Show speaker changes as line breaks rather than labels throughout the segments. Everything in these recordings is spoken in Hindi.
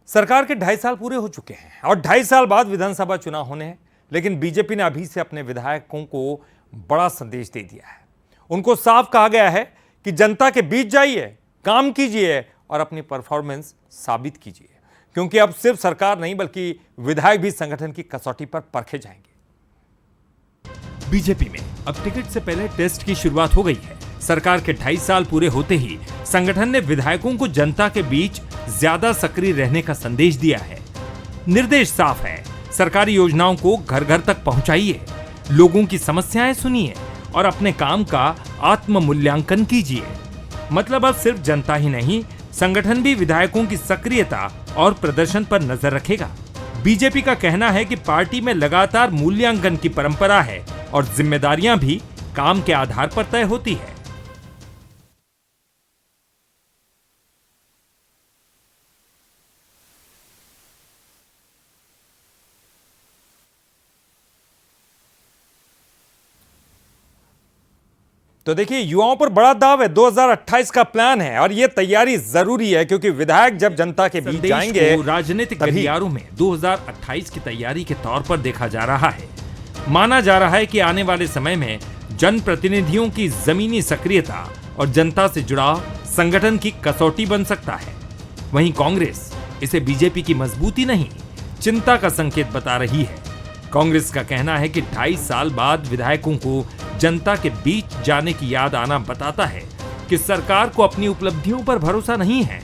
सरकार के 2.5 साल पूरे हो चुके हैं और 2.5 साल बाद विधानसभा चुनाव होने हैं, लेकिन बीजेपी ने अभी से अपने विधायकों को बड़ा संदेश दे दिया है। उनको साफ कहा गया है कि जनता के बीच जाइए, काम कीजिए और अपनी परफॉर्मेंस साबित कीजिए, क्योंकि अब सिर्फ सरकार नहीं बल्कि विधायक भी संगठन की कसौटी पर परखे जाएंगे। बीजेपी में अब टिकट से पहले टेस्ट की शुरुआत हो गई है। सरकार के 2.5 साल पूरे होते ही संगठन ने विधायकों को जनता के बीच ज्यादा सक्रिय रहने का संदेश दिया है। निर्देश साफ है, सरकारी योजनाओं को घर घर तक पहुंचाइए, लोगों की समस्याएं सुनिए और अपने काम का आत्म मूल्यांकन कीजिए। मतलब अब सिर्फ जनता ही नहीं, संगठन भी विधायकों की सक्रियता और प्रदर्शन पर नजर रखेगा। बीजेपी का कहना है कि पार्टी में लगातार मूल्यांकन की परंपरा है और जिम्मेदारियां भी काम के आधार पर तय होती है। तो देखिए, युवाओं पर बड़ा दाव है। 2028 का प्लान है और ये तैयारी जरूरी है, क्योंकि विधायक जब जनता के बीच जाएंगे,
राजनीतिक गलियारों में 2028 की तैयारी के तौर पर देखा जा रहा है। माना जा रहा है कि आने वाले समय में जनप्रतिनिधियों की जमीनी सक्रियता और जनता से जुड़ाव संगठन की कसौटी बन सकता है। वहीं कांग्रेस इसे बीजेपी की मजबूती नहीं, चिंता का संकेत बता रही है। कांग्रेस का कहना है कि 2.5 साल बाद विधायकों को जनता के बीच जाने की याद आना बताता है कि सरकार को अपनी उपलब्धियों पर भरोसा नहीं है।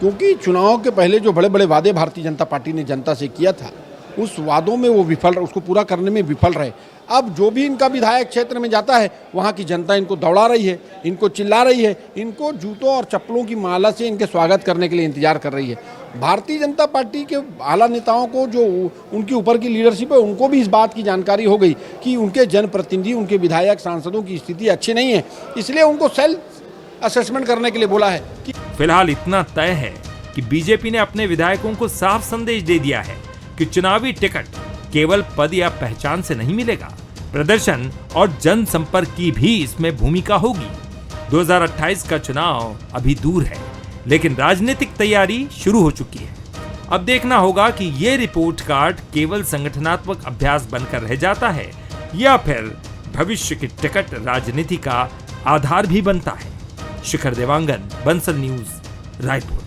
क्योंकि चुनाव के पहले जो बड़े बड़े वादे भारतीय जनता पार्टी ने जनता से किया था, उस वादों में वो विफल, उसको पूरा करने में विफल रहे। अब जो भी इनका विधायक क्षेत्र में जाता है, वहाँ की जनता इनको दौड़ा रही है, इनको चिल्ला रही है, इनको जूतों और चप्पलों की माला से इनके स्वागत करने के लिए इंतजार कर रही है। भारतीय जनता पार्टी के आला नेताओं को, जो उनके ऊपर की लीडरशिप है, उनको भी इस बात की जानकारी हो गई कि उनके जनप्रतिनिधि, उनके विधायक, सांसदों की स्थिति अच्छी नहीं है, इसलिए उनको सेल्फ असेसमेंट करने के लिए बोला है। कि
फिलहाल इतना तय है कि बीजेपी ने अपने विधायकों को साफ संदेश दे दिया है कि चुनावी टिकट केवल पद या पहचान से नहीं मिलेगा, प्रदर्शन और जनसंपर्क की भी इसमें भूमिका होगी। 2028 का चुनाव अभी दूर है, लेकिन राजनीतिक तैयारी शुरू हो चुकी है। अब देखना होगा कि ये रिपोर्ट कार्ड केवल संगठनात्मक अभ्यास बनकर रह जाता है या फिर भविष्य की टिकट राजनीति का आधार भी बनता है। शिखर देवांगन, बंसल न्यूज, रायपुर।